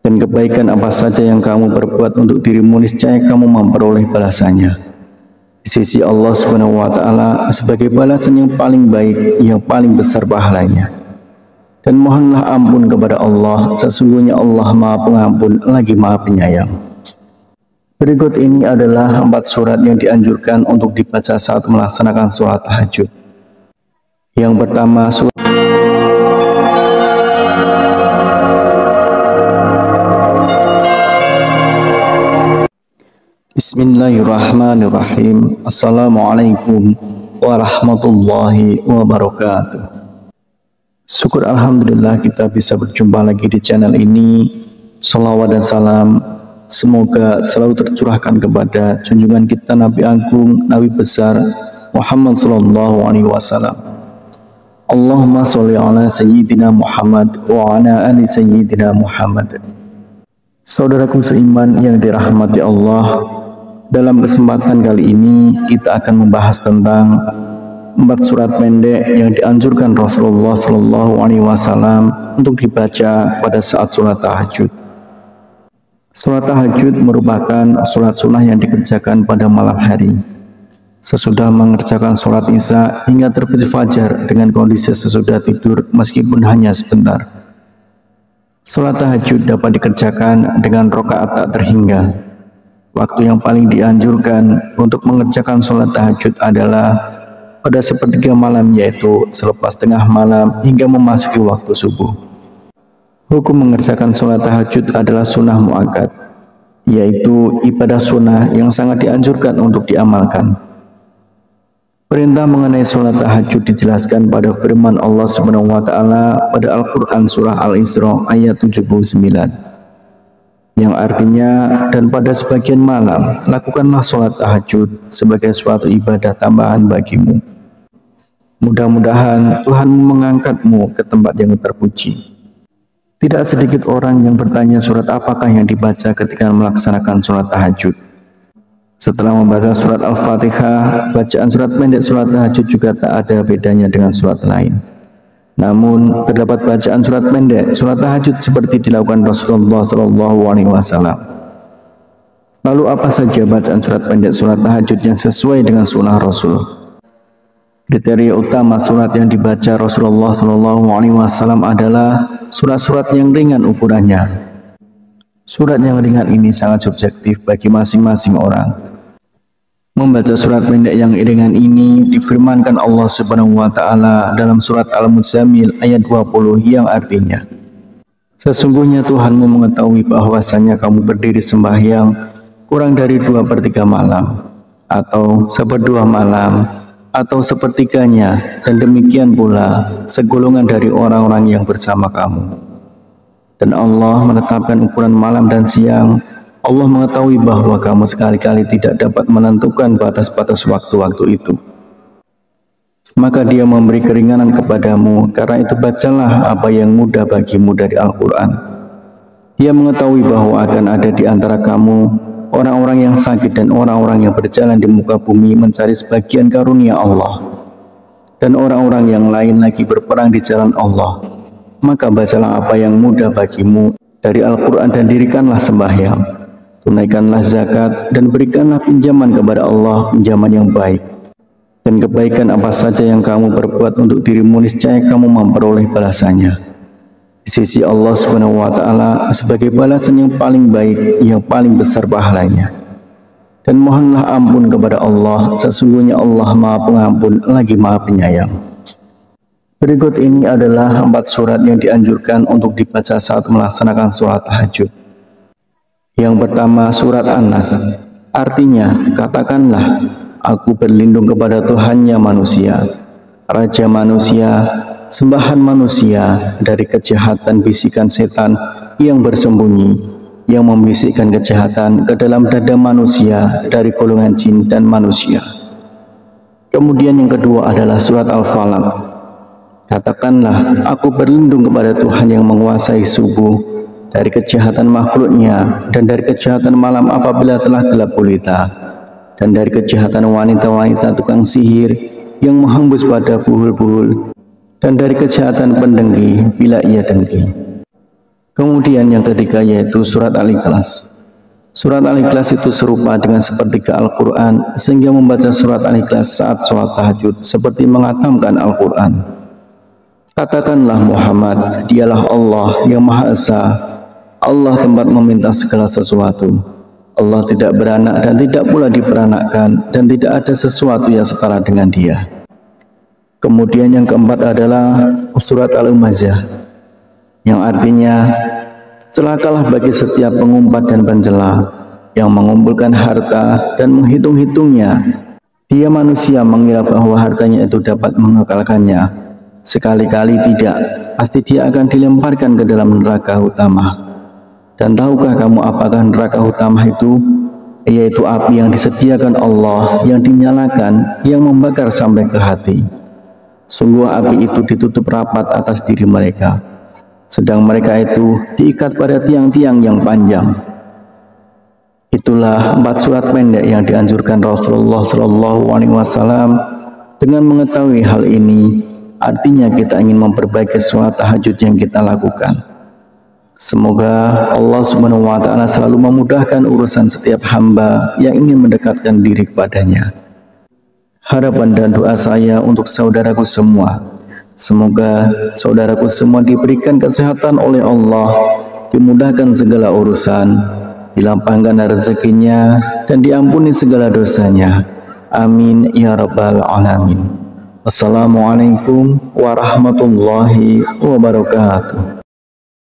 Dan kebaikan apa saja yang kamu perbuat untuk dirimu, niscaya kamu memperoleh balasannya di sisi Allah Subhanahu wa Ta'ala sebagai balasan yang paling baik, yang paling besar pahalanya. Dan mohonlah ampun kepada Allah, sesungguhnya Allah Maha Pengampun lagi Maha Penyayang. Berikut ini adalah 4 surat yang dianjurkan untuk dibaca saat melaksanakan sholat tahajud. Yang pertama, surat Bismillahirrahmanirrahim. Assalamualaikum warahmatullahi wabarakatuh. Syukur alhamdulillah kita bisa berjumpa lagi di channel ini. Shalawat dan salam semoga selalu tercurahkan kepada junjungan kita Nabi Agung, Nabi besar Muhammad sallallahu alaihi wasallam. Allahumma sholli ala sayyidina Muhammad wa ala ali sayyidina Muhammad. Saudaraku seiman yang dirahmati Allah, dalam kesempatan kali ini kita akan membahas tentang 4 surat pendek yang dianjurkan Rasulullah Shallallahu Alaihi Wasallam untuk dibaca pada saat sholat tahajud. Sholat tahajud merupakan sholat sunnah yang dikerjakan pada malam hari, sesudah mengerjakan sholat isya hingga terbit fajar dengan kondisi sesudah tidur meskipun hanya sebentar. Sholat tahajud dapat dikerjakan dengan rakaat tak terhingga. Waktu yang paling dianjurkan untuk mengerjakan sholat tahajud adalah pada sepertiga malam, yaitu selepas tengah malam hingga memasuki waktu subuh. Hukum mengerjakan sholat tahajud adalah sunnah muakkad, yaitu ibadah sunnah yang sangat dianjurkan untuk diamalkan. Perintah mengenai sholat tahajud dijelaskan pada firman Allah Subhanahu wa Ta'ala pada Al-Quran Surah Al-Isra ayat 79, yang artinya, dan pada sebagian malam lakukanlah sholat tahajud sebagai suatu ibadah tambahan bagimu. Mudah-mudahan Tuhanmu mengangkatmu ke tempat yang terpuji. Tidak sedikit orang yang bertanya surat apakah yang dibaca ketika melaksanakan sholat tahajud. Setelah membaca surat Al-Fatihah, bacaan surat pendek sholat tahajud juga tak ada bedanya dengan surat lain. Namun, terdapat bacaan surat pendek sholat tahajud seperti dilakukan Rasulullah Shallallahu Alaihi Wasallam. Lalu apa saja bacaan surat pendek sholat tahajud yang sesuai dengan sunnah Rasul? Kriteria utama surat yang dibaca Rasulullah Shallallahu Alaihi Wasallam adalah surat-surat yang ringan ukurannya. Surat yang ringan ini sangat subjektif bagi masing-masing orang. Membaca surat pendek yang ringan ini difirmankan Allah Subhanahu wa Ta'ala dalam surat Al-Muzammil ayat 20 yang artinya, sesungguhnya Tuhanmu mengetahui bahwasanya kamu berdiri sembahyang kurang dari 2/3 malam, atau 1/2 malam, atau sepertiganya, dan demikian pula segolongan dari orang-orang yang bersama kamu. Dan Allah menetapkan ukuran malam dan siang. Allah mengetahui bahwa kamu sekali-kali tidak dapat menentukan batas-batas waktu-waktu itu. Maka Dia memberi keringanan kepadamu, karena itu bacalah apa yang mudah bagimu dari Al-Quran. Dia mengetahui bahwa akan ada di antara kamu orang-orang yang sakit dan orang-orang yang berjalan di muka bumi mencari sebagian karunia Allah, dan orang-orang yang lain lagi berperang di jalan Allah. Maka bacalah apa yang mudah bagimu dari Al-Quran dan dirikanlah sembahyang. Tunaikanlah zakat dan berikanlah pinjaman kepada Allah, pinjaman yang baik. Dan kebaikan apa saja yang kamu perbuat untuk dirimu, niscaya kamu memperoleh balasannya di sisi Allah Subhanahu wa Ta'ala sebagai balasan yang paling baik, yang paling besar pahalanya. Dan mohonlah ampun kepada Allah, sesungguhnya Allah Maha Pengampun lagi Maha Penyayang. Berikut ini adalah 4 surat yang dianjurkan untuk dibaca saat melaksanakan sholat tahajud. Yang pertama, surat An-Nas, artinya, katakanlah, aku berlindung kepada Tuhannya manusia, Raja manusia, sembahan manusia, dari kejahatan bisikan setan yang bersembunyi, yang membisikkan kejahatan ke dalam dada manusia dari golongan jin dan manusia. Kemudian yang kedua adalah surat Al-Falaq, katakanlah, aku berlindung kepada Tuhan yang menguasai subuh, dari kejahatan makhluknya, dan dari kejahatan malam apabila telah gelap gulita, dan dari kejahatan wanita-wanita tukang sihir yang menghembus pada buhul-buhul, dan dari kejahatan pendengki bila ia dengki. Kemudian yang ketiga yaitu surat Al-Ikhlas. Surat Al-Ikhlas itu serupa dengan sepertiga Al-Quran, sehingga membaca surat Al-Ikhlas saat sholat tahajud seperti mengatamkan Al-Quran. Katakanlah Muhammad, dialah Allah yang Maha Esa, Allah tempat meminta segala sesuatu. Allah tidak beranak dan tidak pula diperanakkan, dan tidak ada sesuatu yang setara dengan Dia. Kemudian yang keempat adalah surat Al-Humazah, yang artinya celakalah bagi setiap pengumpat dan pencela yang mengumpulkan harta dan menghitung-hitungnya. Dia manusia mengira bahwa hartanya itu dapat mengekalkannya. Sekali-kali tidak, pasti dia akan dilemparkan ke dalam neraka utama. Dan tahukah kamu apakah neraka utama itu? Yaitu api yang disediakan Allah, yang dinyalakan, yang membakar sampai ke hati. Sungguh api itu ditutup rapat atas diri mereka, sedang mereka itu diikat pada tiang-tiang yang panjang. Itulah 4 surat pendek yang dianjurkan Rasulullah SAW. Dengan mengetahui hal ini, artinya kita ingin memperbaiki sholat tahajud yang kita lakukan. Semoga Allah SWT selalu memudahkan urusan setiap hamba yang ingin mendekatkan diri kepadanya. Harapan dan doa saya untuk saudaraku semua, semoga saudaraku semua diberikan kesehatan oleh Allah, dimudahkan segala urusan, dilapangkan rezekinya, dan diampuni segala dosanya. Amin ya rabbal alamin. Assalamualaikum warahmatullahi wabarakatuh.